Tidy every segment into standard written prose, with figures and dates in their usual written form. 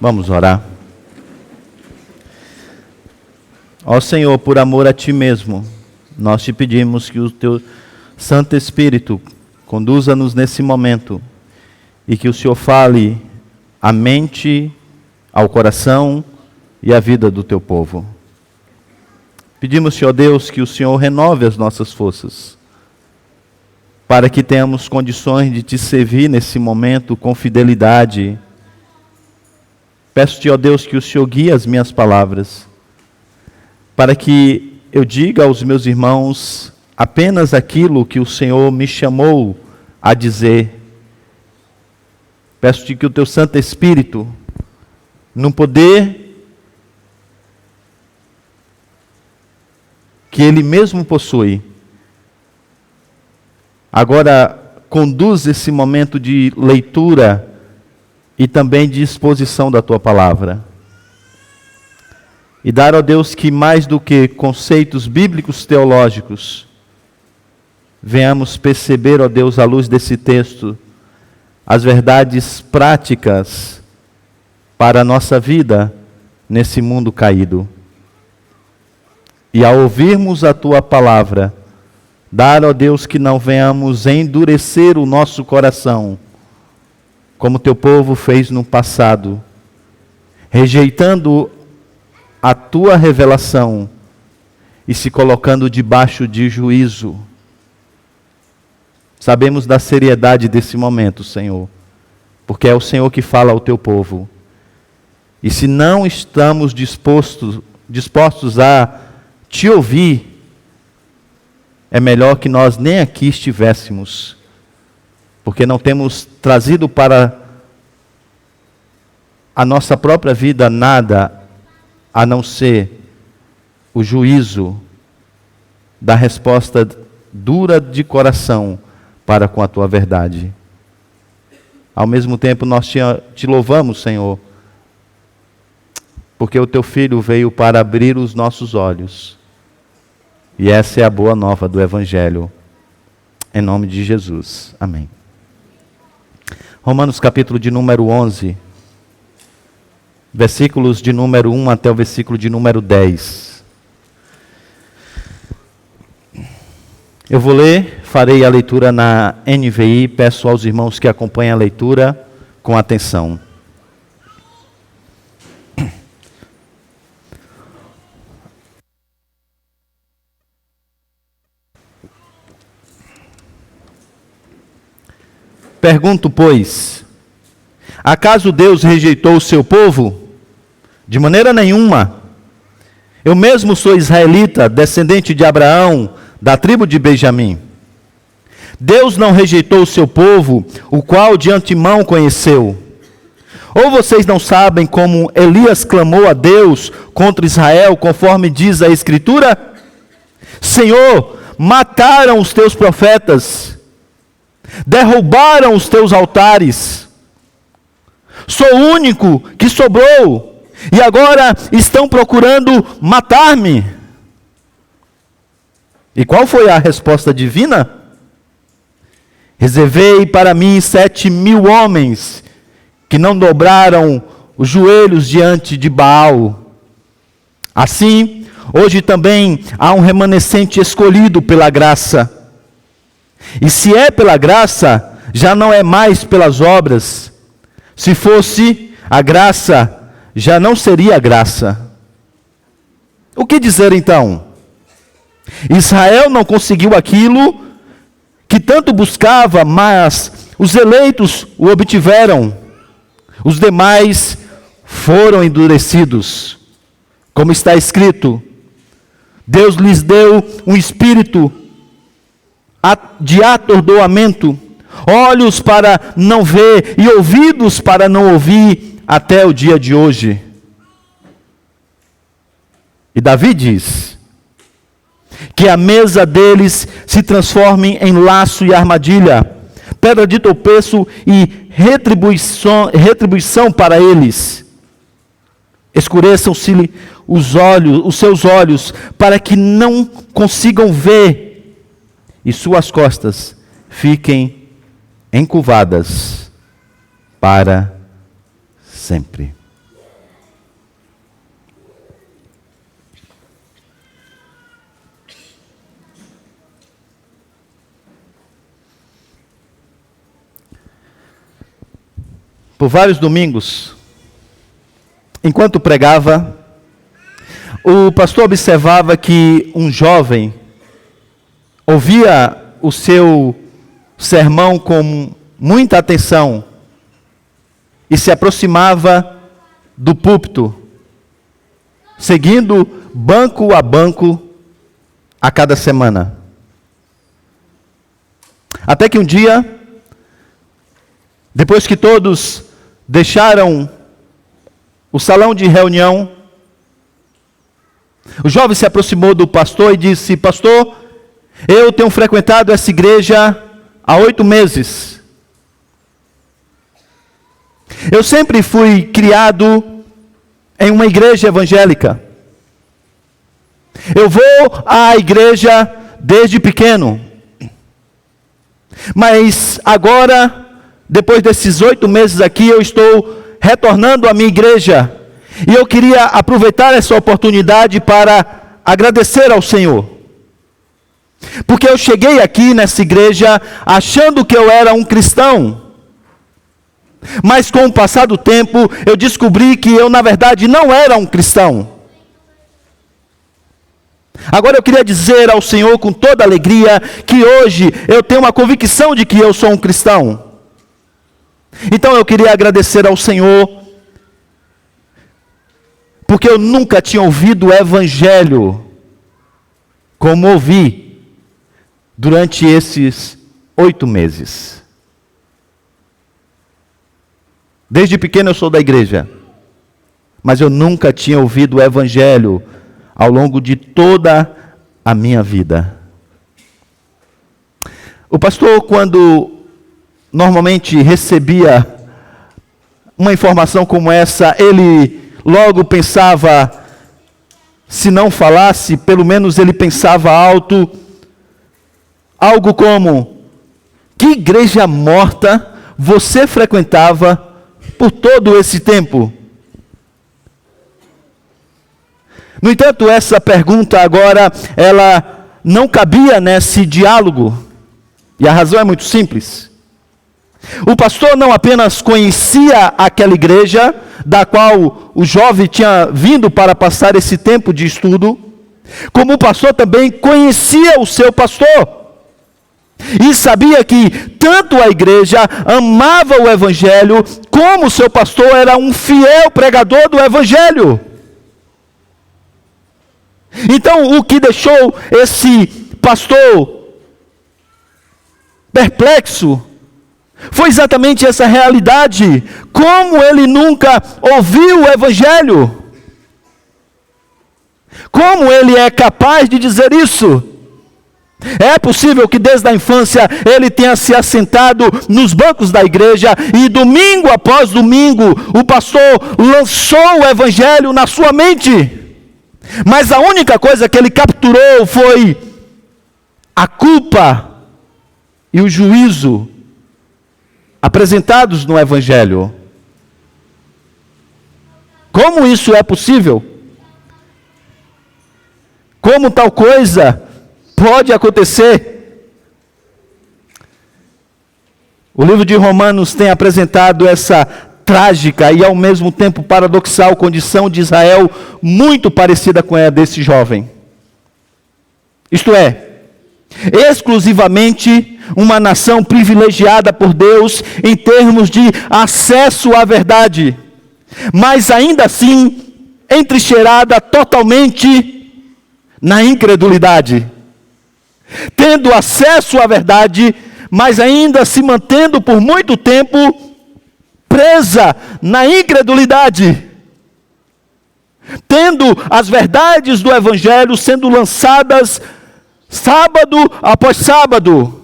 Vamos orar. Ó Senhor, por amor a Ti mesmo, nós te pedimos que o Teu Santo Espírito conduza-nos nesse momento e que o Senhor fale à mente, ao coração e à vida do Teu povo. Pedimos, Senhor Deus, que o Senhor renove as nossas forças, para que tenhamos condições de Te servir nesse momento com fidelidade. Peço-te, ó Deus, que o Senhor guie as minhas palavras, para que eu diga aos meus irmãos apenas aquilo que o Senhor me chamou a dizer. Peço-te que o Teu Santo Espírito, no poder que Ele mesmo possui, agora conduza esse momento de leitura e também de exposição da Tua palavra. E dar, ó Deus, que mais do que conceitos bíblicos teológicos, venhamos perceber, ó Deus, à luz desse texto, as verdades práticas para a nossa vida nesse mundo caído. E ao ouvirmos a Tua palavra, dar, ó Deus, que não venhamos endurecer o nosso coração, como Teu povo fez no passado, rejeitando a Tua revelação e se colocando debaixo de juízo. Sabemos da seriedade desse momento, Senhor, porque é o Senhor que fala ao Teu povo. E se não estamos dispostos a Te ouvir, é melhor que nós nem aqui estivéssemos, porque não temos trazido para a nossa própria vida nada a não ser o juízo da resposta dura de coração para com a Tua verdade. Ao mesmo tempo nós te louvamos, Senhor, porque o Teu Filho veio para abrir os nossos olhos. E essa é a boa nova do Evangelho. Em nome de Jesus. Amém. Romanos capítulo de número 11. Versículos de número 1 até o versículo de número 10. Eu vou ler, farei a leitura na NVI, peço aos irmãos que acompanhem a leitura com atenção. Pergunto, pois, acaso Deus rejeitou o seu povo? De maneira nenhuma. Eu mesmo sou israelita, descendente de Abraão, da tribo de Benjamim. Deus não rejeitou o seu povo, o qual de antemão conheceu. Ou vocês não sabem como Elias clamou a Deus contra Israel, conforme diz a Escritura? Senhor, mataram os teus profetas, derrubaram os teus altares. Sou o único que sobrou, e agora estão procurando matar-me. E qual foi a resposta divina? Reservei para mim 7.000 homens que não dobraram os joelhos diante de Baal. Assim, hoje também há um remanescente escolhido pela graça. E se é pela graça, já não é mais pelas obras. Se fosse a graça, já não seria graça. O que dizer então? Israel não conseguiu aquilo que tanto buscava, mas os eleitos o obtiveram. Os demais foram endurecidos. Como está escrito, Deus lhes deu um espírito de atordoamento, olhos para não ver e ouvidos para não ouvir, até o dia de hoje. E Davi diz que a mesa deles se transforme em laço e armadilha, pedra de tropeço e retribuição para eles. Escureçam-se os seus olhos, para que não consigam ver, e suas costas fiquem encurvadas para sempre. por vários domingos, enquanto pregava, o pastor observava que um jovem ouvia o seu sermão com muita atenção e se aproximava do púlpito, seguindo banco a banco a cada semana. Até que um dia, depois que todos deixaram o salão de reunião, o jovem se aproximou do pastor e disse: pastor, eu tenho frequentado essa igreja há 8 meses. Eu sempre fui criado em uma igreja evangélica. Eu vou à igreja desde pequeno. Mas agora, depois desses 8 meses aqui, eu estou retornando à minha igreja. E eu queria aproveitar essa oportunidade para agradecer ao Senhor. Porque eu cheguei aqui nessa igreja achando que eu era um cristão. Mas com o passar do tempo, eu descobri que eu, na verdade, não era um cristão. Agora eu queria dizer ao Senhor com toda alegria que hoje eu tenho uma convicção de que eu sou um cristão. Então eu queria agradecer ao Senhor, porque eu nunca tinha ouvido o Evangelho como ouvi durante esses 8 meses. Desde pequeno eu sou da igreja, mas eu nunca tinha ouvido o Evangelho ao longo de toda a minha vida. O pastor, quando normalmente recebia uma informação como essa, ele logo pensava, se não falasse, pelo menos ele pensava alto, algo como: que igreja morta você frequentava por todo esse tempo? No entanto, essa pergunta agora, ela não cabia nesse diálogo. E a razão é muito simples. O pastor não apenas conhecia aquela igreja, da qual o jovem tinha vindo para passar esse tempo de estudo, como o pastor também conhecia o seu pastor. E sabia que tanto a igreja amava o Evangelho, como o seu pastor era um fiel pregador do Evangelho. Então, o que deixou esse pastor perplexo foi exatamente essa realidade. Como ele nunca ouviu o Evangelho? Como ele é capaz de dizer isso? É possível que desde a infância ele tenha se assentado nos bancos da igreja e domingo após domingo o pastor lançou o Evangelho na sua mente. Mas a única coisa que ele capturou foi a culpa e o juízo apresentados no Evangelho. Como isso é possível? Como tal coisa pode acontecer? O livro de Romanos tem apresentado essa trágica e ao mesmo tempo paradoxal condição de Israel, muito parecida com a desse jovem. Isto é, exclusivamente uma nação privilegiada por Deus em termos de acesso à verdade, mas ainda assim entrincheirada totalmente na incredulidade. Tendo acesso à verdade, mas ainda se mantendo por muito tempo presa na incredulidade, tendo as verdades do Evangelho sendo lançadas sábado após sábado,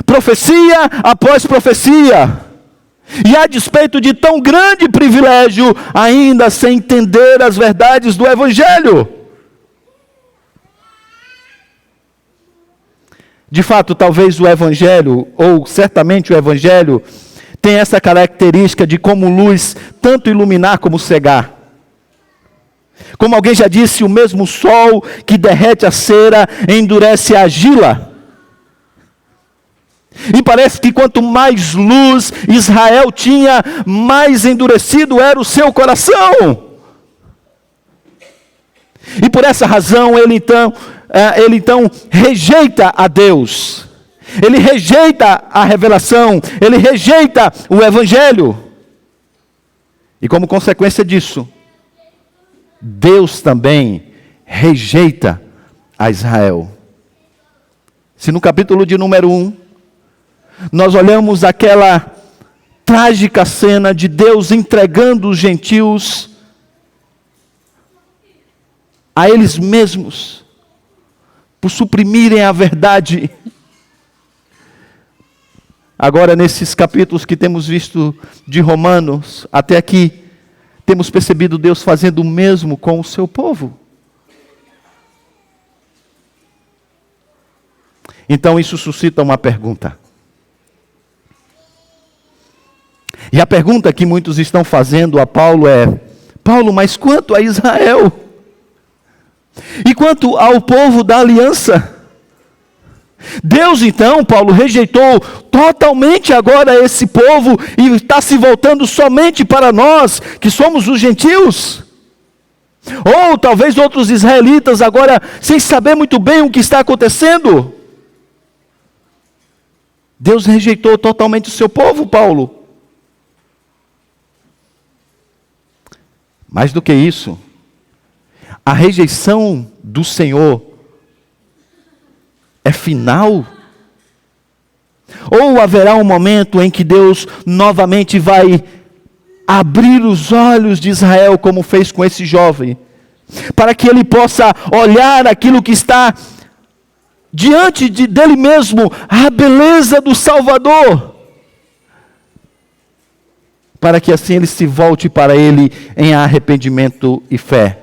profecia após profecia, e a despeito de tão grande privilégio, ainda sem entender as verdades do Evangelho. De fato, talvez o Evangelho, ou certamente o Evangelho, tem essa característica de como luz, tanto iluminar como cegar. Como alguém já disse, o mesmo sol que derrete a cera endurece a argila. E parece que quanto mais luz Israel tinha, mais endurecido era o seu coração. E por essa razão ele então rejeita a Deus. Ele rejeita a revelação, ele rejeita o evangelho. E como consequência disso, Deus também rejeita a Israel. Se no capítulo de número 1, nós olhamos aquela trágica cena de Deus entregando os gentios a eles mesmos, por suprimirem a verdade. Agora, nesses capítulos que temos visto de Romanos, até aqui, temos percebido Deus fazendo o mesmo com o seu povo. Então isso suscita uma pergunta. E a pergunta que muitos estão fazendo a Paulo é: Paulo, mas quanto a Israel? E quanto ao povo da aliança? Deus então, Paulo, rejeitou totalmente agora esse povo e está se voltando somente para nós, que somos os gentios? Ou talvez outros israelitas agora, sem saber muito bem o que está acontecendo? Deus rejeitou totalmente o seu povo, Paulo. Mais do que isso, a rejeição do Senhor é final? Ou haverá um momento em que Deus novamente vai abrir os olhos de Israel, como fez com esse jovem, para que ele possa olhar aquilo que está diante dele mesmo, a beleza do Salvador, para que assim ele se volte para ele em arrependimento e fé.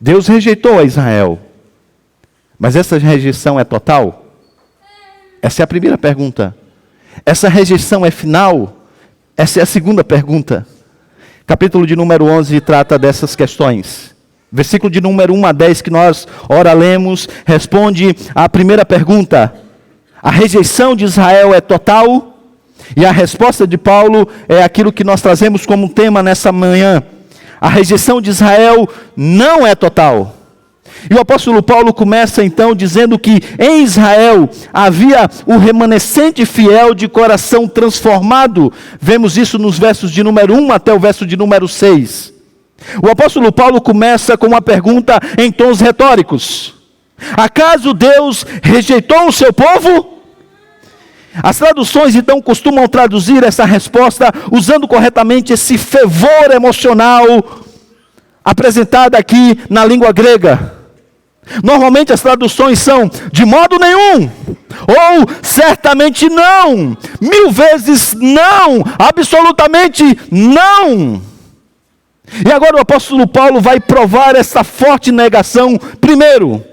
Deus rejeitou a Israel, mas essa rejeição é total? Essa é a primeira pergunta. Essa rejeição é final? Essa é a segunda pergunta. Capítulo de número 11 trata dessas questões. Versículo de número 1 a 10 que nós ora lemos, responde à primeira pergunta. A rejeição de Israel é total? E a resposta de Paulo é aquilo que nós trazemos como tema nessa manhã. A rejeição de Israel não é total. E o apóstolo Paulo começa então dizendo que em Israel havia o remanescente fiel de coração transformado. Vemos isso nos versos de número 1 até o verso de número 6. O apóstolo Paulo começa com uma pergunta em tons retóricos. Acaso Deus rejeitou o seu povo? As traduções então costumam traduzir essa resposta usando corretamente esse fervor emocional apresentado aqui na língua grega. Normalmente as traduções são de modo nenhum, ou certamente não, 1000 vezes não, absolutamente não. E agora o apóstolo Paulo vai provar essa forte negação, primeiro,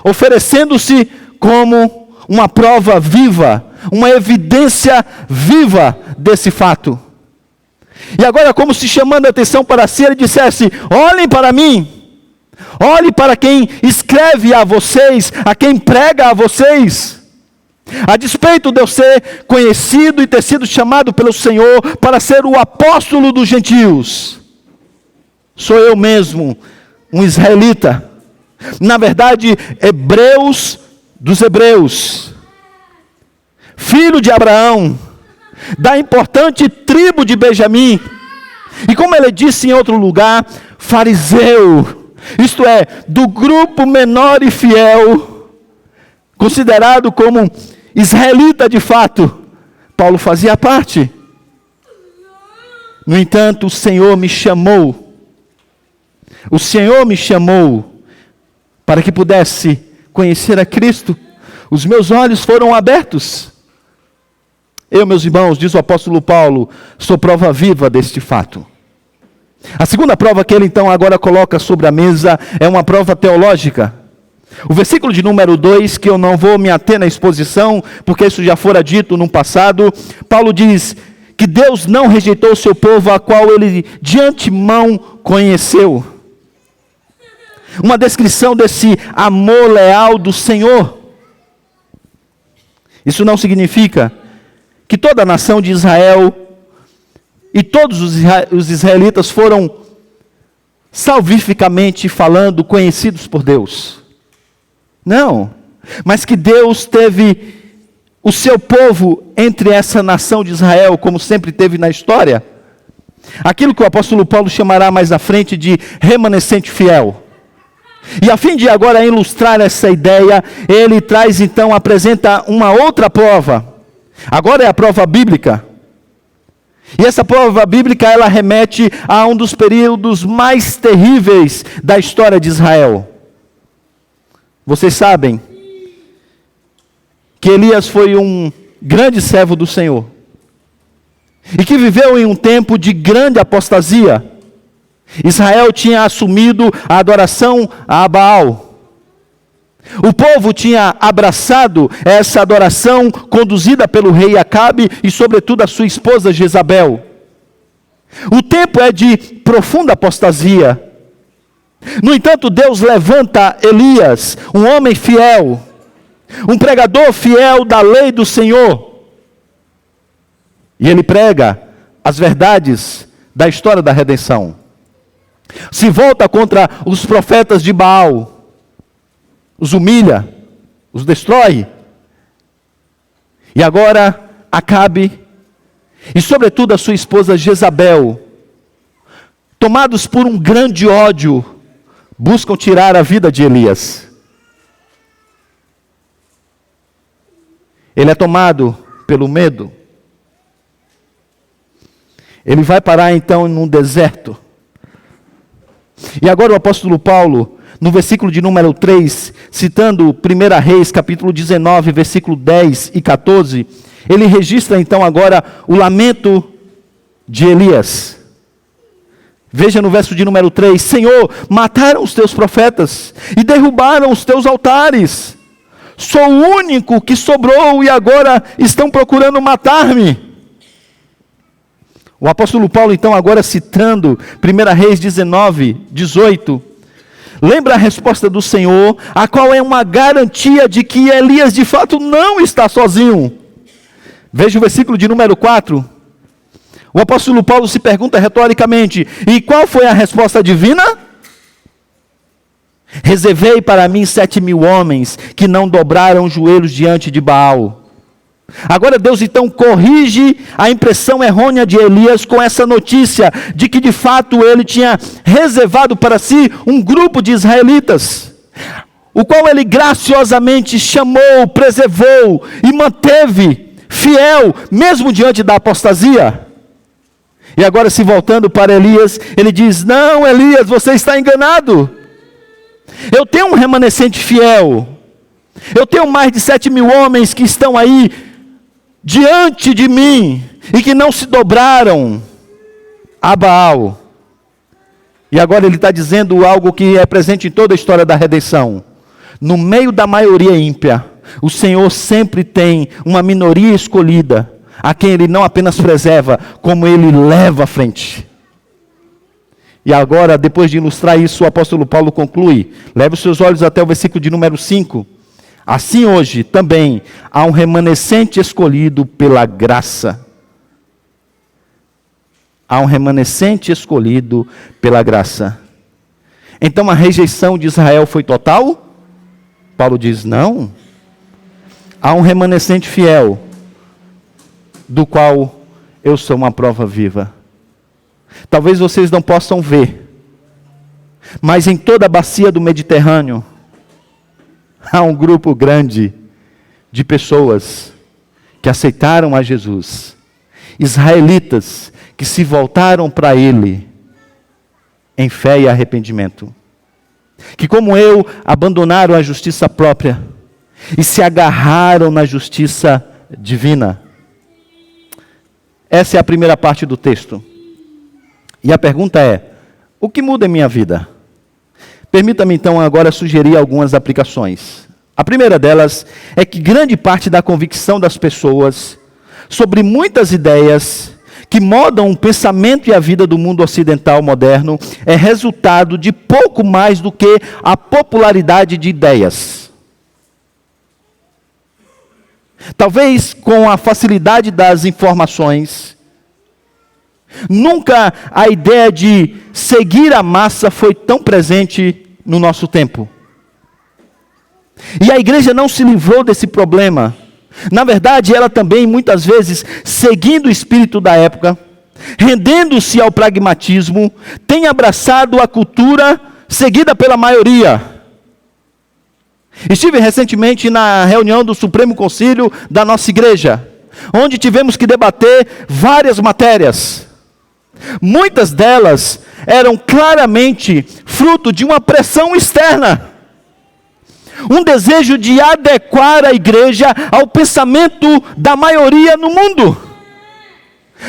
oferecendo-se como uma prova viva, uma evidência viva desse fato. E agora, como se chamando a atenção para si, ele dissesse: olhem para mim, olhe para quem escreve a vocês, a quem prega a vocês. A despeito de eu ser conhecido e ter sido chamado pelo Senhor para ser o apóstolo dos gentios, sou eu mesmo um israelita. Na verdade, hebreus dos hebreus, filho de Abraão, da importante tribo de Benjamim, e como ele disse em outro lugar, fariseu, isto é, do grupo menor e fiel, considerado como israelita de fato. Paulo fazia parte. No entanto, o Senhor me chamou para que pudesse conhecer a Cristo. Os meus olhos foram abertos. Eu, meus irmãos, diz o apóstolo Paulo, sou prova viva deste fato. A segunda prova que ele então agora coloca sobre a mesa é uma prova teológica. O versículo de número 2, que eu não vou me ater na exposição, porque isso já fora dito no passado, Paulo diz que Deus não rejeitou o seu povo, a qual ele de antemão conheceu. Uma descrição desse amor leal do Senhor. Isso não significa que toda a nação de Israel e todos os israelitas foram, salvificamente falando, conhecidos por Deus. Não, mas que Deus teve o seu povo entre essa nação de Israel, como sempre teve na história. Aquilo que o apóstolo Paulo chamará mais à frente de remanescente fiel. E a fim de agora ilustrar essa ideia, ele traz então, apresenta uma outra prova. Agora é a prova bíblica. E essa prova bíblica, ela remete a um dos períodos mais terríveis da história de Israel. Vocês sabem que Elias foi um grande servo do Senhor. E que viveu em um tempo de grande apostasia. Israel tinha assumido a adoração a Baal. O povo tinha abraçado essa adoração conduzida pelo rei Acabe e sobretudo a sua esposa Jezabel. O tempo é de profunda apostasia. No entanto, Deus levanta Elias, um homem fiel, um pregador fiel da lei do Senhor. E ele prega as verdades da história da redenção. Se volta contra os profetas de Baal, os humilha, os destrói. E agora Acabe e sobretudo a sua esposa Jezabel, tomados por um grande ódio, buscam tirar a vida de Elias. Ele é tomado pelo medo. Ele vai parar então num deserto. E agora o apóstolo Paulo, no versículo de número 3, citando 1 Reis, capítulo 19, versículo 10 e 14, ele registra então agora o lamento de Elias. Veja no verso de número 3, Senhor, mataram os teus profetas e derrubaram os teus altares. Sou o único que sobrou e agora estão procurando matar-me. O apóstolo Paulo, então, agora citando 1 Reis 19, 18, lembra a resposta do Senhor, a qual é uma garantia de que Elias de fato não está sozinho. Veja o versículo de número 4. O apóstolo Paulo se pergunta retoricamente, e qual foi a resposta divina? Reservei para mim 7.000 homens que não dobraram os joelhos diante de Baal. Agora Deus então corrige a impressão errônea de Elias com essa notícia de que de fato ele tinha reservado para si um grupo de israelitas, o qual ele graciosamente chamou, preservou e manteve fiel, mesmo diante da apostasia. E agora se voltando para Elias, ele diz, não Elias, você está enganado. Eu tenho um remanescente fiel. Eu tenho mais de 7.000 homens que estão aí diante de mim e que não se dobraram a Baal. E agora ele está dizendo algo que é presente em toda a história da redenção. No meio da maioria ímpia, o Senhor sempre tem uma minoria escolhida, a quem ele não apenas preserva, como ele leva à frente. E agora, depois de ilustrar isso, o apóstolo Paulo conclui. Leve os seus olhos até o versículo de número 5. Assim hoje também há um remanescente escolhido pela graça. Há um remanescente escolhido pela graça. Então a rejeição de Israel foi total? Paulo diz, não. Há um remanescente fiel, do qual eu sou uma prova viva. Talvez vocês não possam ver, mas em toda a bacia do Mediterrâneo, há um grupo grande de pessoas que aceitaram a Jesus, israelitas que se voltaram para Ele em fé e arrependimento, que como eu, abandonaram a justiça própria e se agarraram na justiça divina. Essa é a primeira parte do texto. E a pergunta é, o que muda em minha vida? Permita-me então agora sugerir algumas aplicações. A primeira delas é que grande parte da convicção das pessoas sobre muitas ideias que modam o pensamento e a vida do mundo ocidental moderno é resultado de pouco mais do que a popularidade de ideias. Talvez com a facilidade das informações, nunca a ideia de seguir a massa foi tão presente no nosso tempo. E a igreja não se livrou desse problema. Na verdade, ela também, muitas vezes, seguindo o espírito da época, rendendo-se ao pragmatismo, tem abraçado a cultura seguida pela maioria. Estive recentemente na reunião do Supremo Concílio da nossa igreja, onde tivemos que debater várias matérias. Muitas delas eram claramente fruto de uma pressão externa. Um desejo de adequar a igreja ao pensamento da maioria no mundo.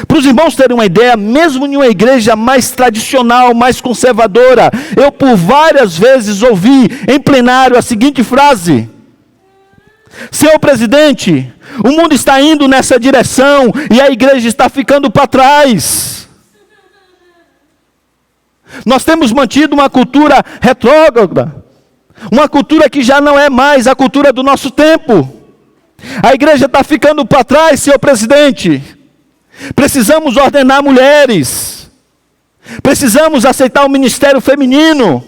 Para os irmãos terem uma ideia, mesmo em uma igreja mais tradicional, mais conservadora, eu por várias vezes ouvi em plenário a seguinte frase: senhor presidente, o mundo está indo nessa direção e a igreja está ficando para trás. Nós temos mantido uma cultura retrógrada, uma cultura que já não é mais a cultura do nosso tempo. A igreja está ficando para trás, senhor presidente. Precisamos ordenar mulheres, precisamos aceitar o ministério feminino,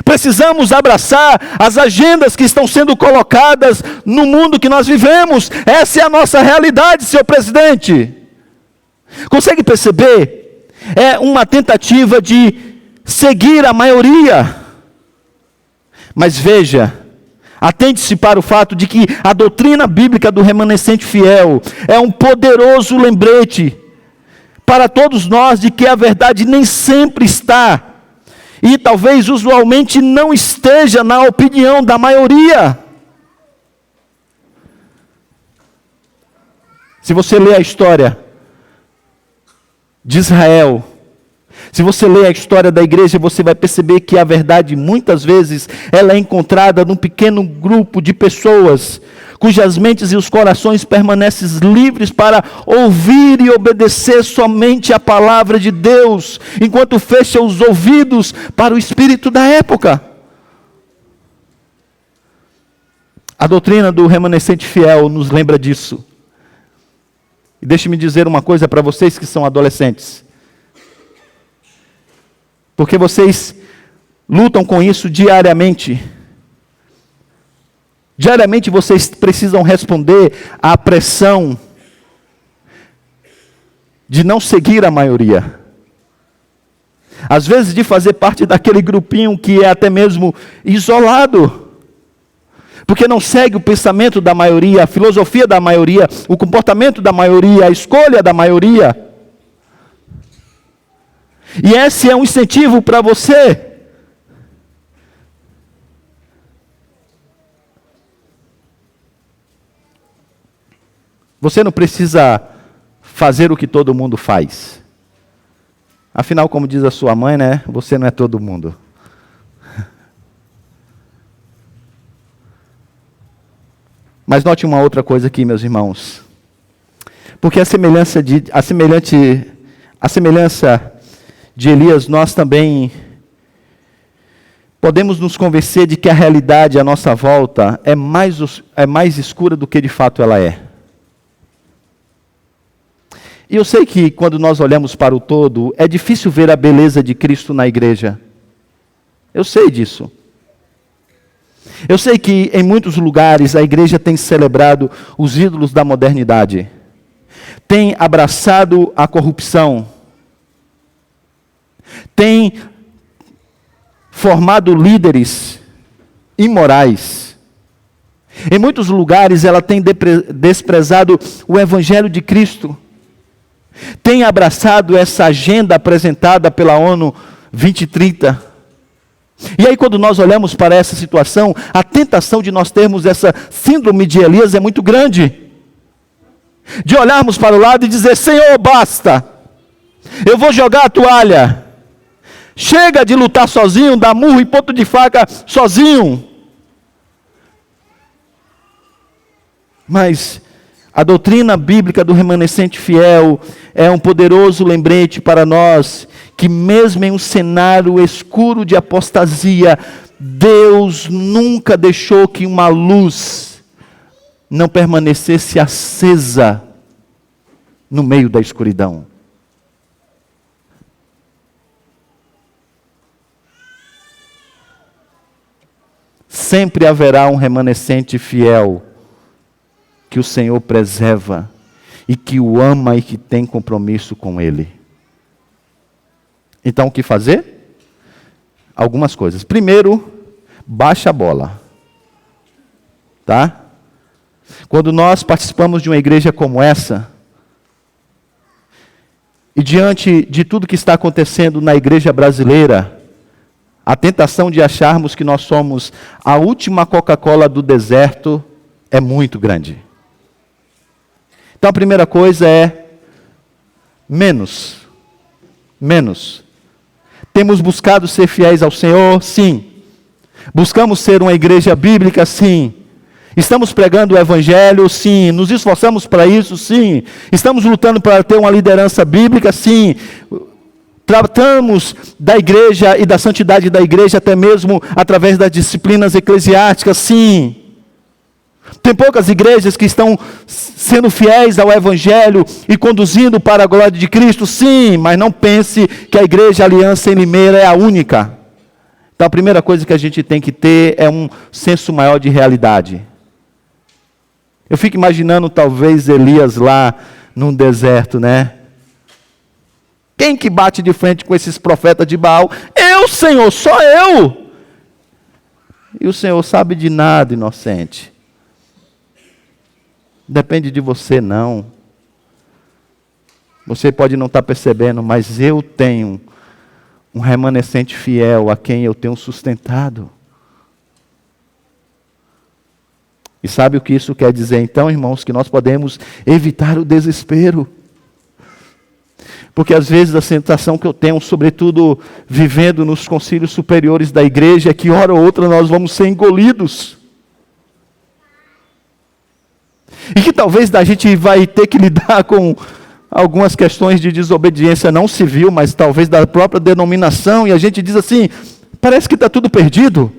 precisamos abraçar as agendas que estão sendo colocadas no mundo que nós vivemos. Essa é a nossa realidade, senhor presidente. Consegue perceber? É uma tentativa de seguir a maioria. Mas veja, atente-se para o fato de que a doutrina bíblica do remanescente fiel é um poderoso lembrete para todos nós de que a verdade nem sempre está, e talvez usualmente não esteja na opinião da maioria. Se você ler a história de Israel, se você ler a história da igreja, você vai perceber que a verdade, muitas vezes, ela é encontrada num pequeno grupo de pessoas, cujas mentes e os corações permanecem livres para ouvir e obedecer somente a palavra de Deus, enquanto fecha os ouvidos para o espírito da época. A doutrina do remanescente fiel nos lembra disso. E deixe-me dizer uma coisa para vocês que são adolescentes. Porque vocês lutam com isso diariamente. Diariamente vocês precisam responder à pressão de não seguir a maioria. Às vezes de fazer parte daquele grupinho que é até mesmo isolado. Porque não segue o pensamento da maioria, a filosofia da maioria, o comportamento da maioria, a escolha da maioria. E esse é um incentivo para você. Você não precisa fazer o que todo mundo faz. Afinal, como diz a sua mãe, né? Você não é todo mundo. Mas note uma outra coisa aqui, meus irmãos. Porque a semelhança de Elias, nós também podemos nos convencer de que a realidade à nossa volta é mais escura do que de fato ela é. E eu sei que quando nós olhamos para o todo, é difícil ver a beleza de Cristo na igreja. Eu sei disso. Eu sei que em muitos lugares a igreja tem celebrado os ídolos da modernidade, tem abraçado a corrupção, tem formado líderes imorais. Em muitos lugares ela tem desprezado o Evangelho de Cristo, tem abraçado essa agenda apresentada pela ONU 2030. E aí quando nós olhamos para essa situação, a tentação de nós termos essa síndrome de Elias é muito grande. De olharmos para o lado e dizer: Senhor, basta, eu vou jogar a toalha. Chega de lutar sozinho, dar murro e ponto de faca sozinho. Mas a doutrina bíblica do remanescente fiel é um poderoso lembrete para nós, que mesmo em um cenário escuro de apostasia, Deus nunca deixou que uma luz não permanecesse acesa no meio da escuridão. Sempre haverá um remanescente fiel que o Senhor preserva e que o ama e que tem compromisso com Ele. Então, o que fazer? Algumas coisas. Primeiro, baixa a bola. Tá? Quando nós participamos de uma igreja como essa, e diante de tudo que está acontecendo na igreja brasileira, a tentação de acharmos que nós somos a última Coca-Cola do deserto é muito grande. Então a primeira coisa é menos. Menos. Temos buscado ser fiéis ao Senhor? Sim. Buscamos ser uma igreja bíblica? Sim. Estamos pregando o Evangelho? Sim. Nos esforçamos para isso? Sim. Estamos lutando para ter uma liderança bíblica? Sim. Tratamos da igreja e da santidade da igreja até mesmo através das disciplinas eclesiásticas? Sim. Tem poucas igrejas que estão sendo fiéis ao Evangelho e conduzindo para a glória de Cristo? Sim, mas não pense que a Igreja Aliança em Limeira é a única. Então a primeira coisa que a gente tem que ter é um senso maior de realidade. Eu fico imaginando talvez Elias lá num deserto, né? Quem que bate de frente com esses profetas de Baal? Eu, Senhor, só eu! E o Senhor sabe de nada, inocente. Depende de você, não. Você pode não estar percebendo, mas eu tenho um remanescente fiel a quem eu tenho sustentado. E sabe o que isso quer dizer, então, irmãos? Que nós podemos evitar o desespero. Porque às vezes a sensação que eu tenho, sobretudo vivendo nos concílios superiores da igreja, é que hora ou outra nós vamos ser engolidos. E que talvez a gente vai ter que lidar com algumas questões de desobediência não civil, mas talvez da própria denominação, e a gente diz assim, parece que está tudo perdido.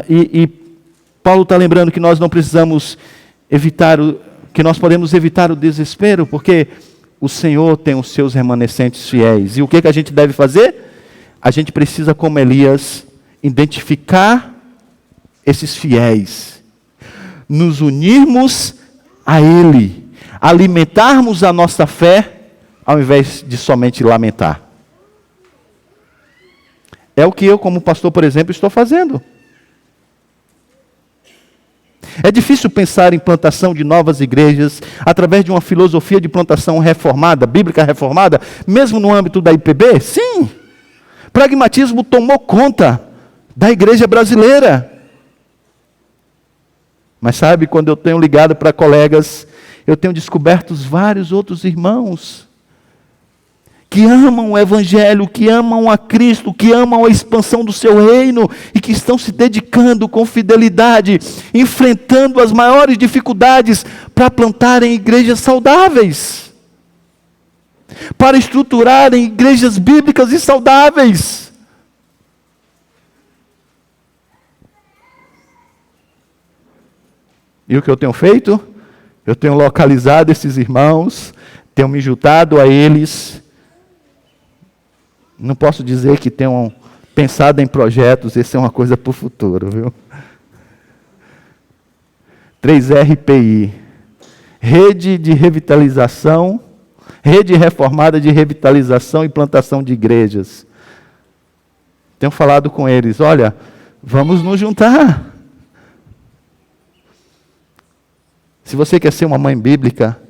E Paulo está lembrando que nós não precisamos que nós podemos evitar o desespero, porque o Senhor tem os seus remanescentes fiéis. E o que a gente deve fazer? A gente precisa, como Elias, identificar esses fiéis, nos unirmos a Ele, alimentarmos a nossa fé, ao invés de somente lamentar. É o que eu, como pastor, por exemplo, estou fazendo. É difícil pensar em plantação de novas igrejas através de uma filosofia de plantação reformada, bíblica reformada, mesmo no âmbito da IPB? Sim. Pragmatismo tomou conta da igreja brasileira. Mas sabe, quando eu tenho ligado para colegas, eu tenho descoberto vários outros irmãos que amam o Evangelho, que amam a Cristo, que amam a expansão do seu reino e que estão se dedicando com fidelidade, enfrentando as maiores dificuldades para plantarem igrejas saudáveis, para estruturarem igrejas bíblicas e saudáveis. E o que eu tenho feito? Eu tenho localizado esses irmãos, tenho me juntado a eles. Não posso dizer que tenham pensado em projetos, isso é uma coisa para o futuro, viu? 3RPI, Rede de Revitalização, Rede Reformada de Revitalização e Plantação de Igrejas. Tenho falado com eles, olha, vamos nos juntar. Se você quer ser uma mãe bíblica,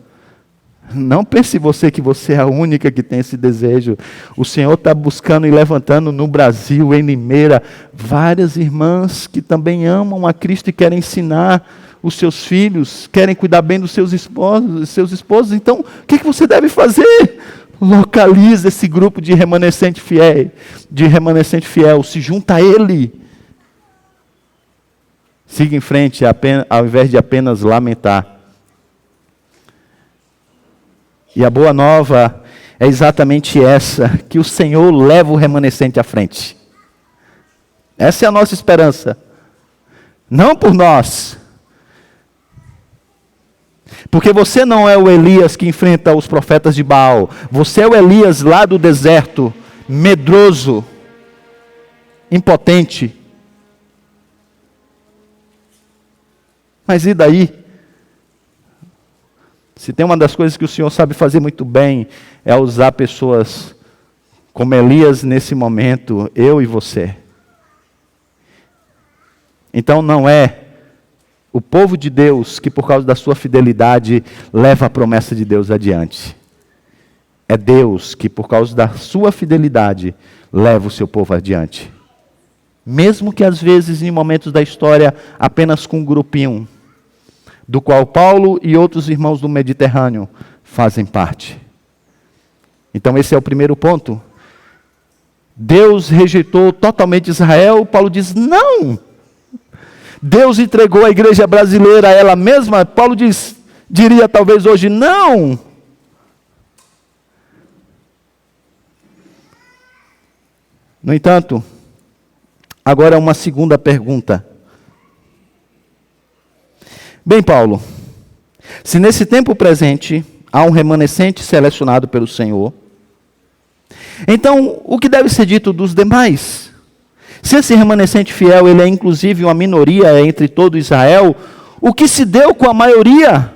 não pense você que você é a única que tem esse desejo. O Senhor está buscando e levantando no Brasil, em Limeira, várias irmãs que também amam a Cristo e querem ensinar os seus filhos, querem cuidar bem dos seus esposos. Então, o que você deve fazer? Localize esse grupo de remanescente fiel, se junta a ele. Siga em frente, ao invés de apenas lamentar. E a boa nova é exatamente essa, que o Senhor leva o remanescente à frente. Essa é a nossa esperança. não por nós. Porque você não é o Elias que enfrenta os profetas de Baal. Você é o Elias lá do deserto, medroso, impotente. Mas e daí? Se tem uma das coisas que o Senhor sabe fazer muito bem, é usar pessoas como Elias nesse momento, eu e você. Então não é o povo de Deus que por causa da sua fidelidade leva a promessa de Deus adiante. É Deus que por causa da sua fidelidade leva o seu povo adiante. Mesmo que às vezes em momentos da história apenas com um grupinho, do qual Paulo e outros irmãos do Mediterrâneo fazem parte. Então esse é o primeiro ponto. Deus rejeitou totalmente Israel. Paulo diz, não. Deus entregou a igreja brasileira a ela mesma. Paulo diria talvez hoje, não. No entanto, agora uma segunda pergunta. Bem, Paulo, se nesse tempo presente há um remanescente selecionado pelo Senhor, então o que deve ser dito dos demais? Se esse remanescente fiel, ele é inclusive uma minoria entre todo Israel, o que se deu com a maioria?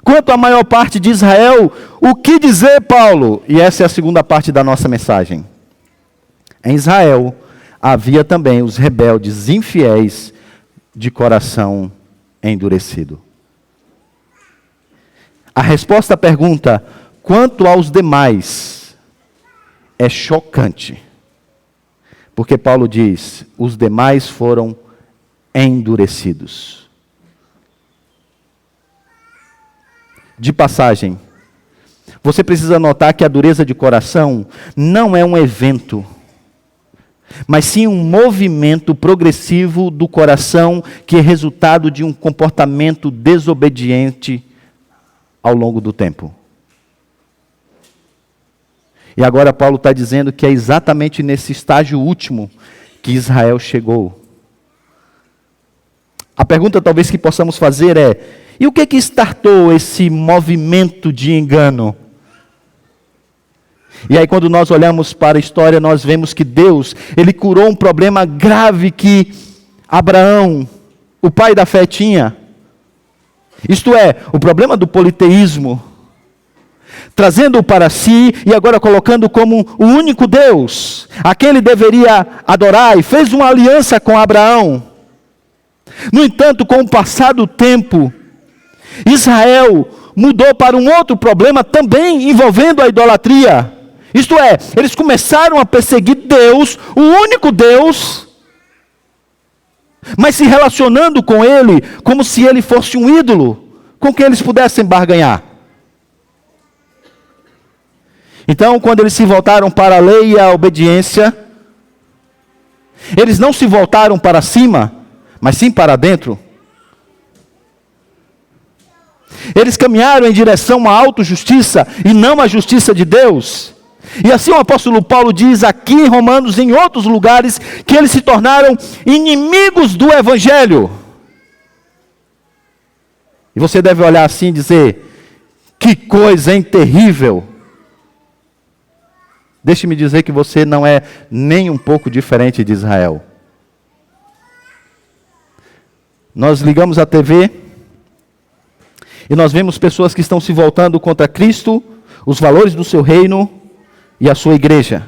Quanto à maior parte de Israel, o que dizer, Paulo? E essa é a segunda parte da nossa mensagem. Em Israel havia também os rebeldes infiéis de coração endurecido. A resposta à pergunta, quanto aos demais, é chocante. Porque Paulo diz, os demais foram endurecidos. De passagem, você precisa notar que a dureza de coração não é um evento, mas sim um movimento progressivo do coração que é resultado de um comportamento desobediente ao longo do tempo. E agora Paulo está dizendo que é exatamente nesse estágio último que Israel chegou. A pergunta talvez que possamos fazer é, e o que startou esse movimento de engano? E aí quando nós olhamos para a história, nós vemos que Deus, Ele curou um problema grave que Abraão, o pai da fé, tinha. Isto é, o problema do politeísmo, trazendo-o para si e agora colocando como o único Deus, a quem ele deveria adorar, e fez uma aliança com Abraão. No entanto, com o passar do tempo, Israel mudou para um outro problema também envolvendo a idolatria. Isto é, eles começaram a perseguir Deus, o único Deus, mas se relacionando com Ele como se Ele fosse um ídolo, com que eles pudessem barganhar. Então, quando eles se voltaram para a lei e a obediência, eles não se voltaram para cima, mas sim para dentro. Eles caminharam em direção à autojustiça e não à justiça de Deus. E assim o apóstolo Paulo diz aqui em Romanos, em outros lugares, que eles se tornaram inimigos do Evangelho. E você deve olhar assim e dizer, que coisa, hein, terrível. Deixe-me dizer que você não é nem um pouco diferente de Israel. Nós ligamos a TV e nós vemos pessoas que estão se voltando contra Cristo, os valores do seu reino e a sua igreja.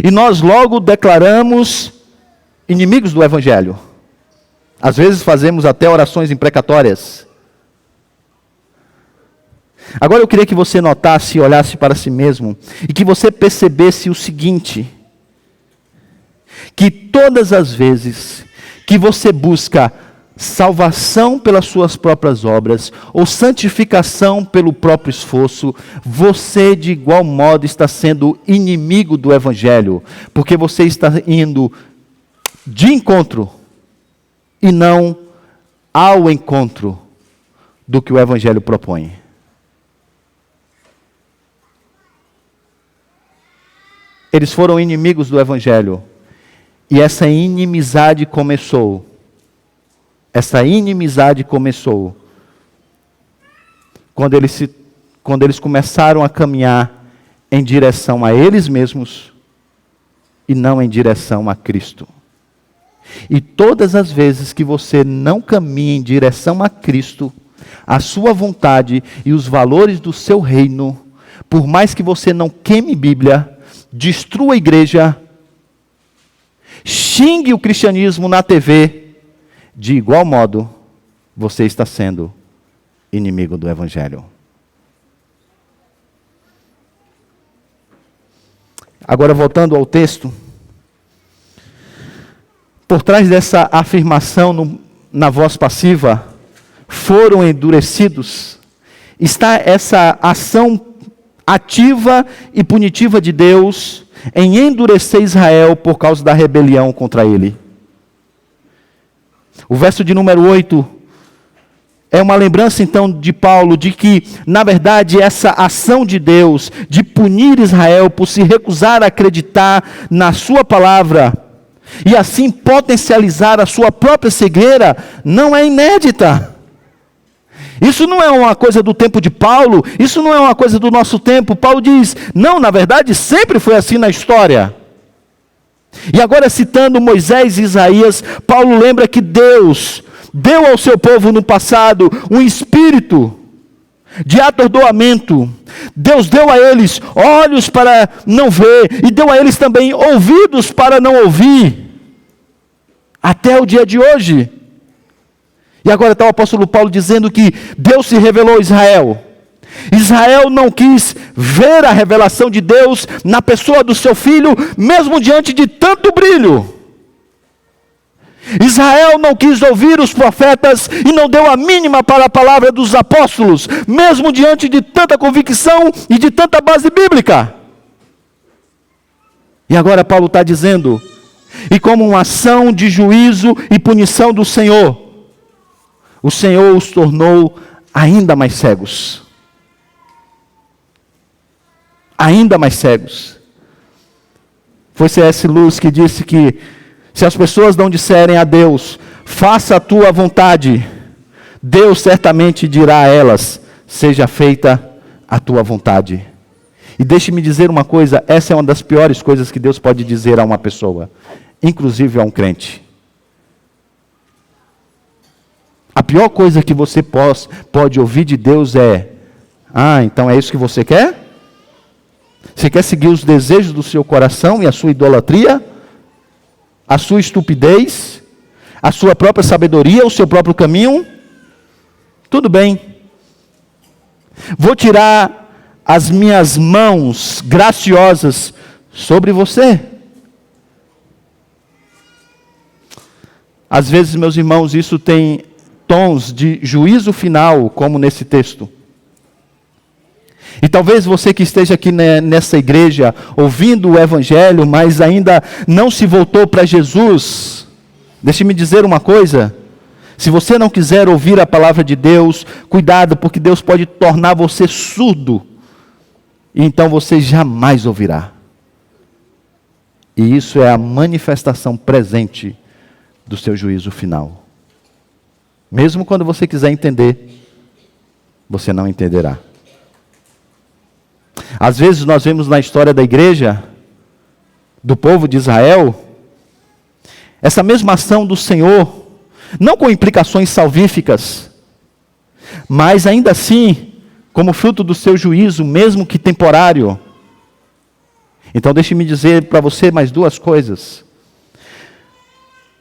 E nós logo declaramos inimigos do Evangelho. Às vezes fazemos até orações imprecatórias. Agora eu queria que você notasse e olhasse para si mesmo, e que você percebesse o seguinte, que todas as vezes que você busca salvação pelas suas próprias obras, ou santificação pelo próprio esforço, você de igual modo está sendo inimigo do Evangelho, porque você está indo de encontro, e não ao encontro do que o Evangelho propõe. Eles foram inimigos do Evangelho, E essa inimizade começou. Quando eles começaram a caminhar em direção a eles mesmos e não em direção a Cristo. E todas as vezes que você não caminha em direção a Cristo, a sua vontade e os valores do seu reino, por mais que você não queime Bíblia, destrua a igreja, xingue o cristianismo na TV, de igual modo, você está sendo inimigo do Evangelho. Agora, voltando ao texto, por trás dessa afirmação na voz passiva, foram endurecidos, está essa ação ativa e punitiva de Deus em endurecer Israel por causa da rebelião contra ele. O verso de número 8 é uma lembrança então de Paulo de que, na verdade, essa ação de Deus de punir Israel por se recusar a acreditar na sua palavra e assim potencializar a sua própria cegueira não é inédita. Isso não é uma coisa do tempo de Paulo, isso não é uma coisa do nosso tempo. Paulo diz, não, na verdade sempre foi assim na história. E agora, citando Moisés e Isaías, Paulo lembra que Deus deu ao seu povo no passado um espírito de atordoamento. Deus deu a eles olhos para não ver e deu a eles também ouvidos para não ouvir, até o dia de hoje. E agora está o apóstolo Paulo dizendo que Deus se revelou a Israel. Israel não quis ver a revelação de Deus na pessoa do seu filho, mesmo diante de tanto brilho. Israel não quis ouvir os profetas e não deu a mínima para a palavra dos apóstolos, mesmo diante de tanta convicção e de tanta base bíblica. E agora Paulo está dizendo, e como uma ação de juízo e punição do Senhor, o Senhor os tornou ainda mais cegos. Ainda mais cegos. Foi C.S. Lewis que disse que se as pessoas não disserem a Deus, faça a tua vontade, Deus certamente dirá a elas, seja feita a tua vontade. E deixe-me dizer uma coisa, essa é uma das piores coisas que Deus pode dizer a uma pessoa, inclusive a um crente. A pior coisa que você pode ouvir de Deus é, então é isso que você quer? Você quer seguir os desejos do seu coração e a sua idolatria? A sua estupidez? A sua própria sabedoria? O seu próprio caminho? Tudo bem. Vou tirar as minhas mãos graciosas sobre você. Às vezes, meus irmãos, isso tem tons de juízo final, como nesse texto. E talvez você que esteja aqui nessa igreja, ouvindo o Evangelho, mas ainda não se voltou para Jesus, deixe-me dizer uma coisa, se você não quiser ouvir a palavra de Deus, cuidado, porque Deus pode tornar você surdo, e então você jamais ouvirá. E isso é a manifestação presente do seu juízo final. Mesmo quando você quiser entender, você não entenderá. Às vezes nós vemos na história da igreja, do povo de Israel, essa mesma ação do Senhor, não com implicações salvíficas, mas ainda assim, como fruto do seu juízo, mesmo que temporário. Então deixe-me dizer para você mais duas coisas.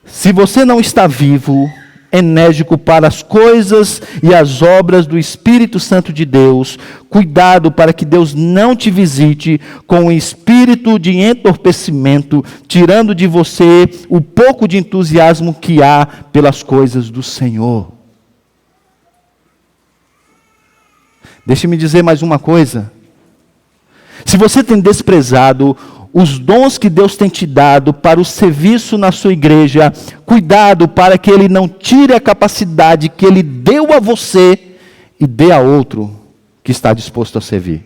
Se você não está vivo, enérgico para as coisas e as obras do Espírito Santo de Deus, cuidado para que Deus não te visite com um espírito de entorpecimento, tirando de você o pouco de entusiasmo que há pelas coisas do Senhor. Deixe-me dizer mais uma coisa. Se você tem desprezado os dons que Deus tem te dado para o serviço na sua igreja, cuidado para que Ele não tire a capacidade que Ele deu a você e dê a outro que está disposto a servir.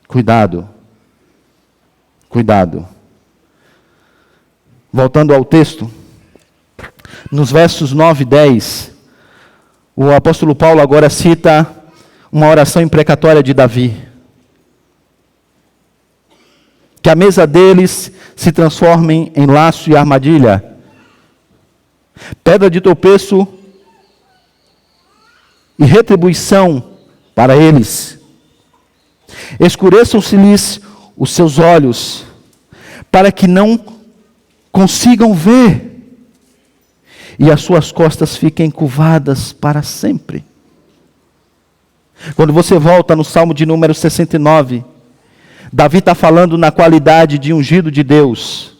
Cuidado. Cuidado. Voltando ao texto, nos versos 9 e 10, o apóstolo Paulo agora cita uma oração imprecatória de Davi. Que a mesa deles se transforme em laço e armadilha, pedra de tropeço e retribuição para eles. Escureçam-se-lhes os seus olhos, para que não consigam ver, e as suas costas fiquem curvadas para sempre. Quando você volta no Salmo de número 69, Davi está falando na qualidade de ungido de Deus,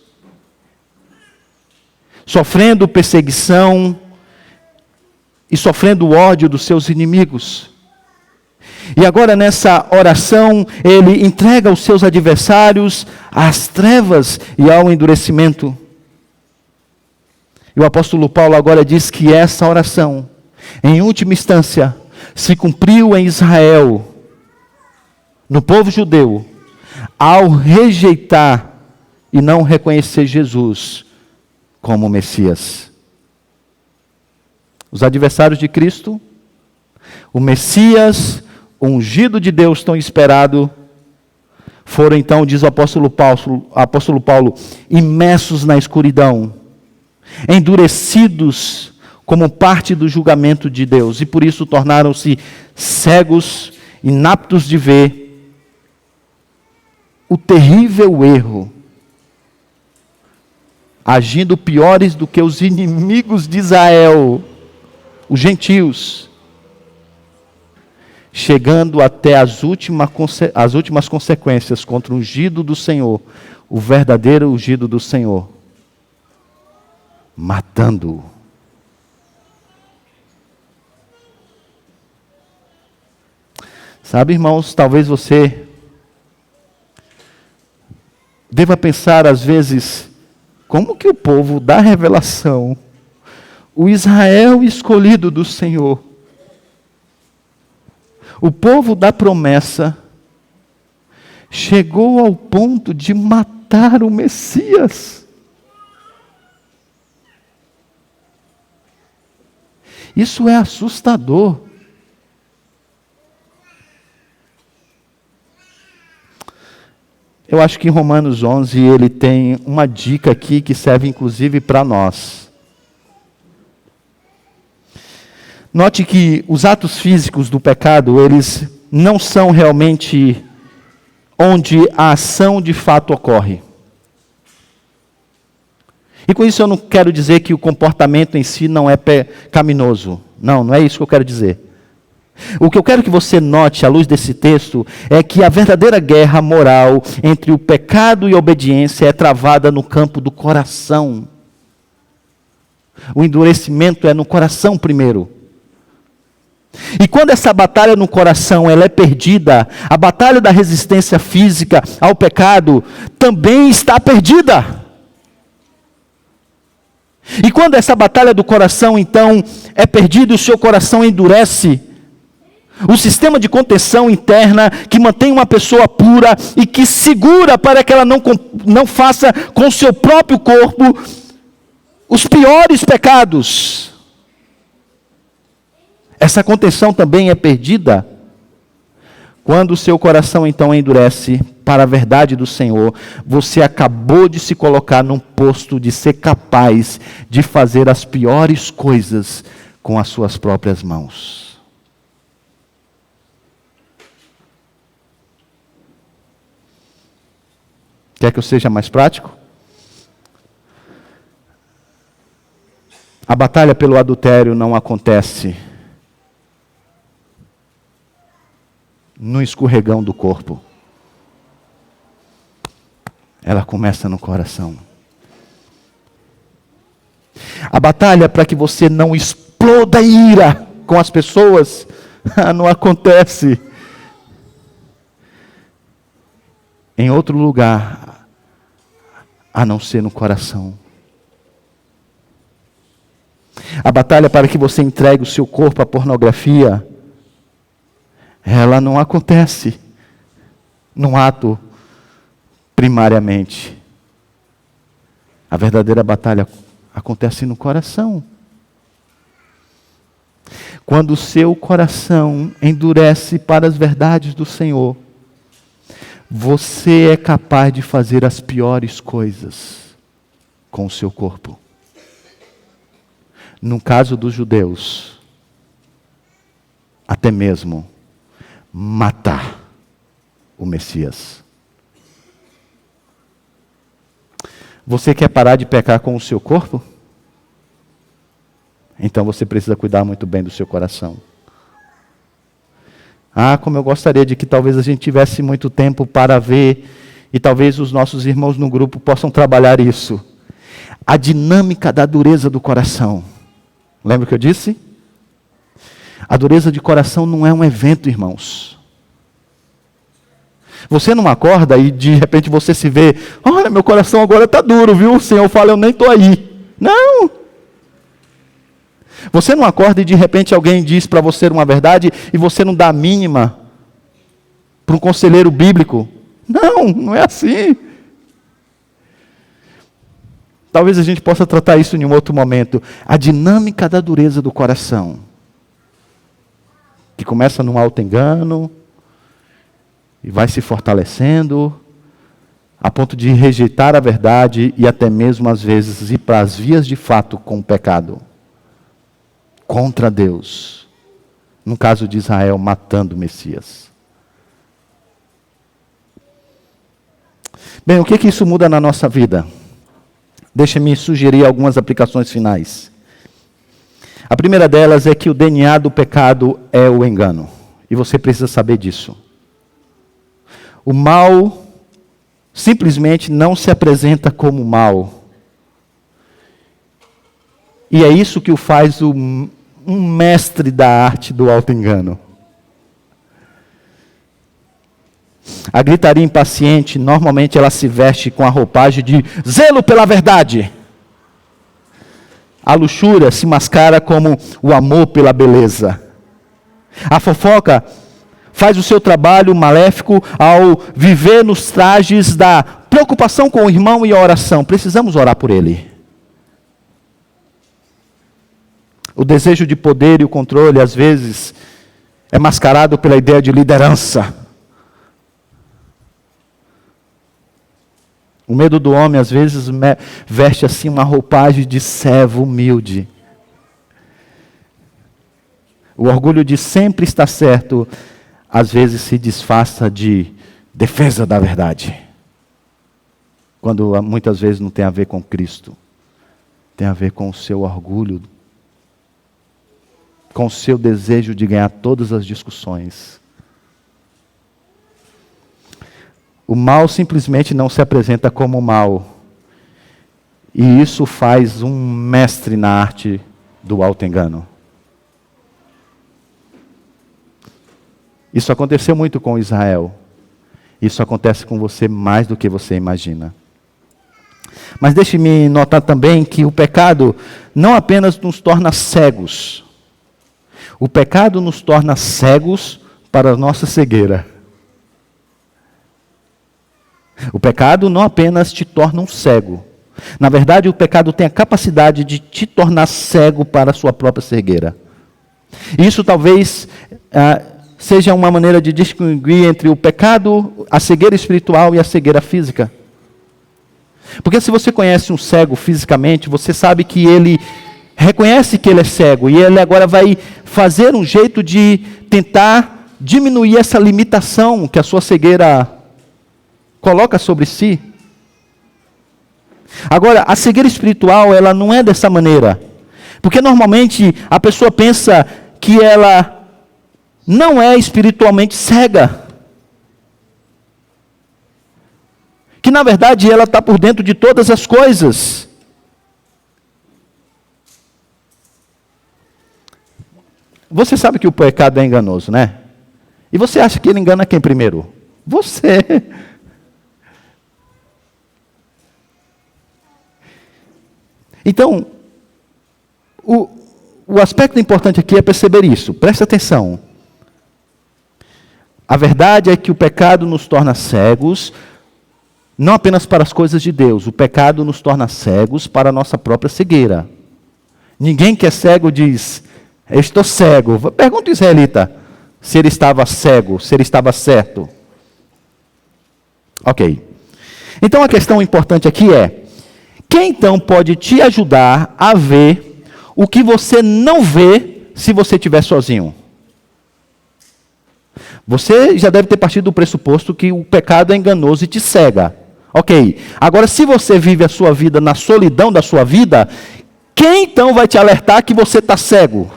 sofrendo perseguição e sofrendo o ódio dos seus inimigos. E agora nessa oração, ele entrega os seus adversários às trevas e ao endurecimento. E o apóstolo Paulo agora diz que essa oração, em última instância, se cumpriu em Israel, no povo judeu, ao rejeitar e não reconhecer Jesus como Messias. Os adversários de Cristo, o Messias, o ungido de Deus tão esperado, foram então, diz o apóstolo Paulo, imersos na escuridão, endurecidos como parte do julgamento de Deus, e por isso tornaram-se cegos, inaptos de ver o terrível erro, agindo piores do que os inimigos de Israel, os gentios, chegando até as últimas consequências contra o ungido do Senhor, o verdadeiro ungido do Senhor, matando-o. Sabe, irmãos, talvez você deva pensar às vezes, como que o povo da revelação, o Israel escolhido do Senhor, o povo da promessa, chegou ao ponto de matar o Messias. Isso é assustador. Eu acho que em Romanos 11 ele tem uma dica aqui que serve inclusive para nós. Note que os atos físicos do pecado, eles não são realmente onde a ação de fato ocorre. E com isso eu não quero dizer que o comportamento em si não é pecaminoso. Não é isso que eu quero dizer. O que eu quero que você note à luz desse texto é que a verdadeira guerra moral entre o pecado e a obediência é travada no campo do coração. O endurecimento é no coração primeiro. E quando essa batalha no coração ela é perdida, a batalha da resistência física ao pecado também está perdida. E quando essa batalha do coração então é perdida e o seu coração endurece, o sistema de contenção interna que mantém uma pessoa pura e que segura para que ela não faça com o seu próprio corpo os piores pecados. Essa contenção também é perdida quando o seu coração então endurece para a verdade do Senhor. Você acabou de se colocar num posto de ser capaz de fazer as piores coisas com as suas próprias mãos. Quer que eu seja mais prático? A batalha pelo adultério não acontece no escorregão do corpo. Ela começa no coração. A batalha para que você não exploda ira com as pessoas não acontece em outro lugar a não ser no coração. A batalha para que você entregue o seu corpo à pornografia, ela não acontece num ato primariamente. A verdadeira batalha acontece no coração. Quando o seu coração endurece para as verdades do Senhor, você é capaz de fazer as piores coisas com o seu corpo. No caso dos judeus, até mesmo matar o Messias. Você quer parar de pecar com o seu corpo? Então você precisa cuidar muito bem do seu coração. Como eu gostaria de que talvez a gente tivesse muito tempo para ver, e talvez os nossos irmãos no grupo possam trabalhar isso. A dinâmica da dureza do coração. Lembra o que eu disse? A dureza de coração não é um evento, irmãos. Você não acorda e de repente você se vê, olha, meu coração agora está duro, viu? O Senhor fala, eu nem estou aí. Não! Você não acorda e de repente alguém diz para você uma verdade e você não dá a mínima para um conselheiro bíblico. Não, não é assim. Talvez a gente possa tratar isso em um outro momento. A dinâmica da dureza do coração, que começa num auto-engano e vai se fortalecendo a ponto de rejeitar a verdade e até mesmo às vezes ir para as vias de fato com o pecado. Contra Deus. No caso de Israel, matando o Messias. Bem, o que isso muda na nossa vida? Deixa-me sugerir algumas aplicações finais. A primeira delas é que o DNA do pecado é o engano. E você precisa saber disso. O mal simplesmente não se apresenta como mal. E é isso que o faz um mestre da arte do auto-engano. A gritaria impaciente, normalmente ela se veste com a roupagem de zelo pela verdade. A luxúria se mascara como o amor pela beleza. A fofoca faz o seu trabalho maléfico ao viver nos trajes da preocupação com o irmão e a oração. Precisamos orar por ele. O desejo de poder e o controle, às vezes, é mascarado pela ideia de liderança. O medo do homem, às vezes, veste assim uma roupagem de servo humilde. O orgulho de sempre estar certo, às vezes se disfarça de defesa da verdade. Quando muitas vezes não tem a ver com Cristo. Tem a ver com o seu orgulho, com o seu desejo de ganhar todas as discussões. O mal simplesmente não se apresenta como mal. E isso faz um mestre na arte do auto-engano. Isso aconteceu muito com Israel. Isso acontece com você mais do que você imagina. Mas deixe-me notar também que o pecado não apenas nos torna cegos. O pecado nos torna cegos para a nossa cegueira. O pecado não apenas te torna um cego. Na verdade, o pecado tem a capacidade de te tornar cego para a sua própria cegueira. Isso talvez seja uma maneira de distinguir entre o pecado, a cegueira espiritual e a cegueira física. Porque se você conhece um cego fisicamente, você sabe que ele reconhece que ele é cego e ele agora vai fazer um jeito de tentar diminuir essa limitação que a sua cegueira coloca sobre si. Agora, a cegueira espiritual, ela não é dessa maneira. Porque normalmente a pessoa pensa que ela não é espiritualmente cega. Que na verdade ela está por dentro de todas as coisas. Você sabe que o pecado é enganoso, né? E você acha que ele engana quem primeiro? Você. Então, o aspecto importante aqui é perceber isso. Presta atenção. A verdade é que o pecado nos torna cegos, não apenas para as coisas de Deus. O pecado nos torna cegos para a nossa própria cegueira. Ninguém que é cego diz, eu estou cego. Pergunta o israelita se ele estava cego, se ele estava certo. Ok. Então a questão importante aqui é, quem então pode te ajudar a ver o que você não vê se você estiver sozinho? Você já deve ter partido do pressuposto que o pecado é enganoso e te cega. Ok. Agora, se você vive a sua vida na solidão da sua vida, quem então vai te alertar que você está cego?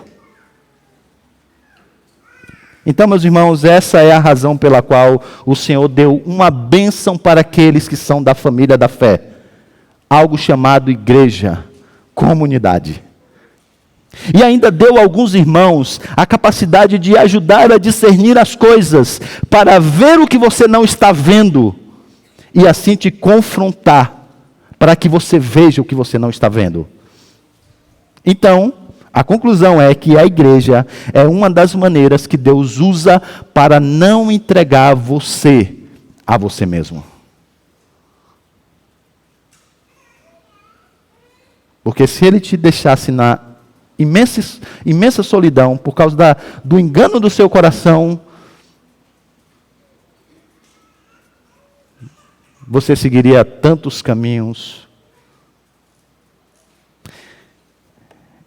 Então, meus irmãos, essa é a razão pela qual o Senhor deu uma bênção para aqueles que são da família da fé. Algo chamado igreja, comunidade. E ainda deu a alguns irmãos a capacidade de ajudar a discernir as coisas, para ver o que você não está vendo, e assim te confrontar, para que você veja o que você não está vendo. Então, a conclusão é que a igreja é uma das maneiras que Deus usa para não entregar você a você mesmo. Porque se Ele te deixasse na imensa solidão, por causa do engano do seu coração, você seguiria tantos caminhos.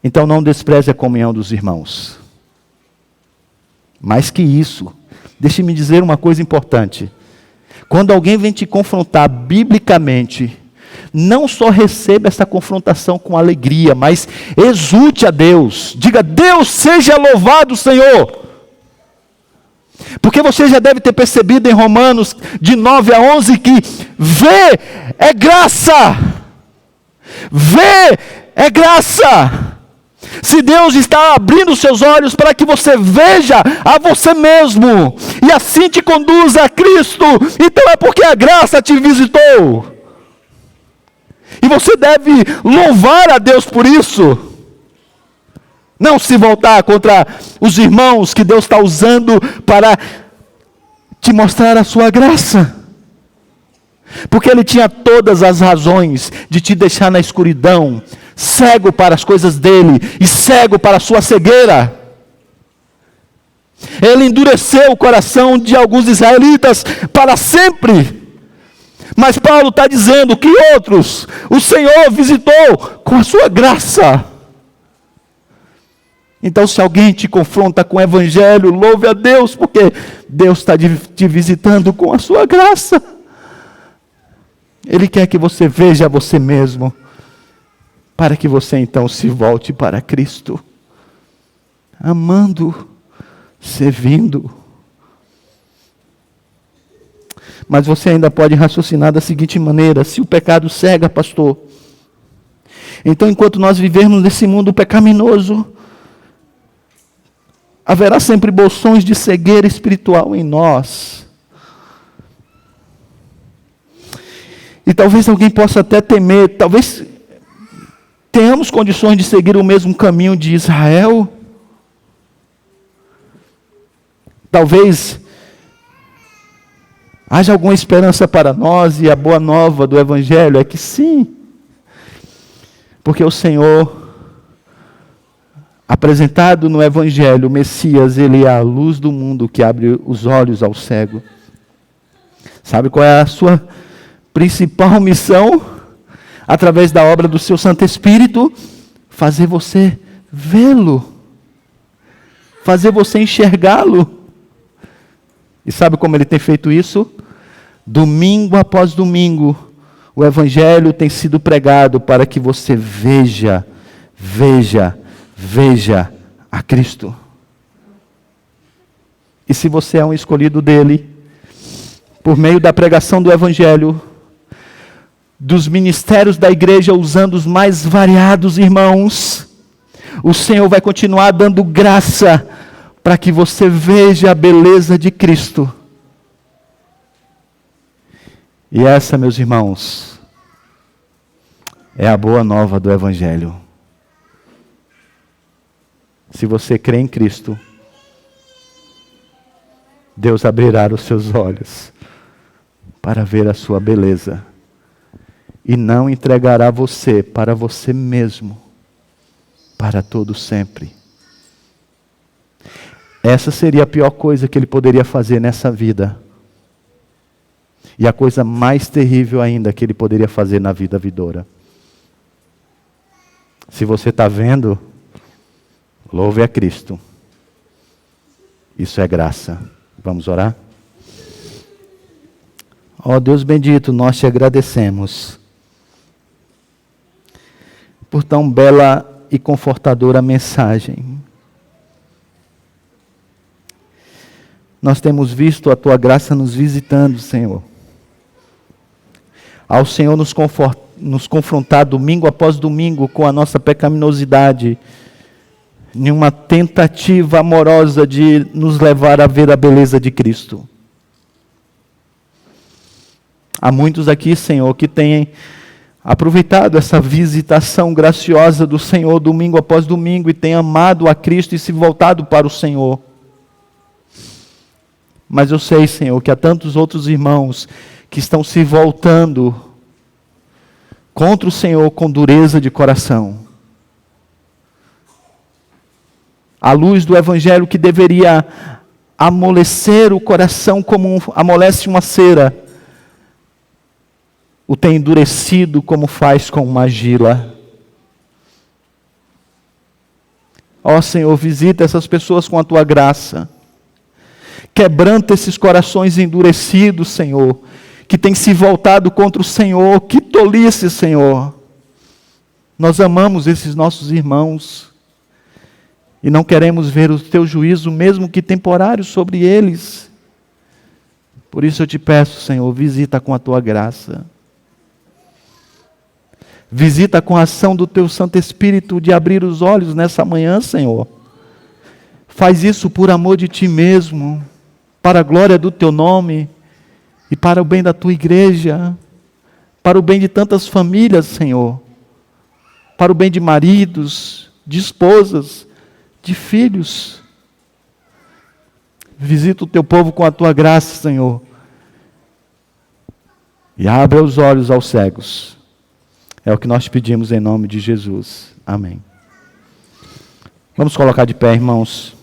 Então não despreze a comunhão dos irmãos. Mais que isso, deixe-me dizer uma coisa importante. Quando alguém vem te confrontar biblicamente, não só receba essa confrontação com alegria, mas exulte a Deus. Diga, Deus seja louvado, Senhor. Porque você já deve ter percebido em Romanos de 9 a 11 que ver é graça. Ver é graça. Se Deus está abrindo os seus olhos para que você veja a você mesmo e assim te conduza a Cristo, então é porque a graça te visitou. E você deve louvar a Deus por isso. Não se voltar contra os irmãos que Deus está usando para te mostrar a sua graça. Porque Ele tinha todas as razões de te deixar na escuridão, cego para as coisas dEle e cego para a sua cegueira. Ele endureceu o coração de alguns israelitas para sempre. Mas Paulo está dizendo que outros, o Senhor visitou com a sua graça. Então se alguém te confronta com o Evangelho, louve a Deus, porque Deus está te visitando com a sua graça. Ele quer que você veja você mesmo, para que você então se volte para Cristo, amando, servindo. Mas você ainda pode raciocinar da seguinte maneira: se o pecado cega, pastor, então enquanto nós vivermos nesse mundo pecaminoso, haverá sempre bolsões de cegueira espiritual em nós. E talvez alguém possa até temer, talvez tenhamos condições de seguir o mesmo caminho de Israel. Talvez haja alguma esperança para nós, e a boa nova do Evangelho é que sim. Porque o Senhor, apresentado no Evangelho, o Messias, Ele é a luz do mundo que abre os olhos ao cego. Sabe qual é a sua principal missão? Através da obra do seu Santo Espírito, fazer você vê-lo, fazer você enxergá-lo. E sabe como Ele tem feito isso? Domingo após domingo, o Evangelho tem sido pregado para que você veja a Cristo. E se você é um escolhido dele, por meio da pregação do Evangelho, dos ministérios da igreja, usando os mais variados irmãos, o Senhor vai continuar dando graça para que você veja a beleza de Cristo. E essa, meus irmãos, é a boa nova do Evangelho. Se você crê em Cristo, Deus abrirá os seus olhos para ver a sua beleza. E não entregará você para você mesmo, para todo sempre. Essa seria a pior coisa que ele poderia fazer nessa vida. E a coisa mais terrível ainda que ele poderia fazer na vida vindoura. Se você está vendo, louve a Cristo. Isso é graça. Vamos orar? Ó Deus bendito, nós te agradecemos por tão bela e confortadora mensagem. Nós temos visto a tua graça nos visitando, Senhor. Ao Senhor nos confrontar domingo após domingo com a nossa pecaminosidade, em uma tentativa amorosa de nos levar a ver a beleza de Cristo. Há muitos aqui, Senhor, que têm aproveitado essa visitação graciosa do Senhor domingo após domingo e têm amado a Cristo e se voltado para o Senhor. Mas eu sei, Senhor, que há tantos outros irmãos que estão se voltando contra o Senhor com dureza de coração. A luz do Evangelho que deveria amolecer o coração como amolece uma cera, o tem endurecido como faz com uma argila. Ó Senhor, visita essas pessoas com a tua graça. Quebranta esses corações endurecidos, Senhor, que têm se voltado contra o Senhor. Que tolice, Senhor. Nós amamos esses nossos irmãos e não queremos ver o teu juízo, mesmo que temporário, sobre eles. Por isso eu te peço, Senhor, visita com a tua graça. Visita com a ação do teu Santo Espírito de abrir os olhos nessa manhã, Senhor. Faz isso por amor de ti mesmo, para a glória do teu nome e para o bem da tua igreja, para o bem de tantas famílias, Senhor, para o bem de maridos, de esposas, de filhos. Visita o teu povo com a tua graça, Senhor, e abre os olhos aos cegos. É o que nós pedimos em nome de Jesus. Amém. Vamos colocar de pé, irmãos.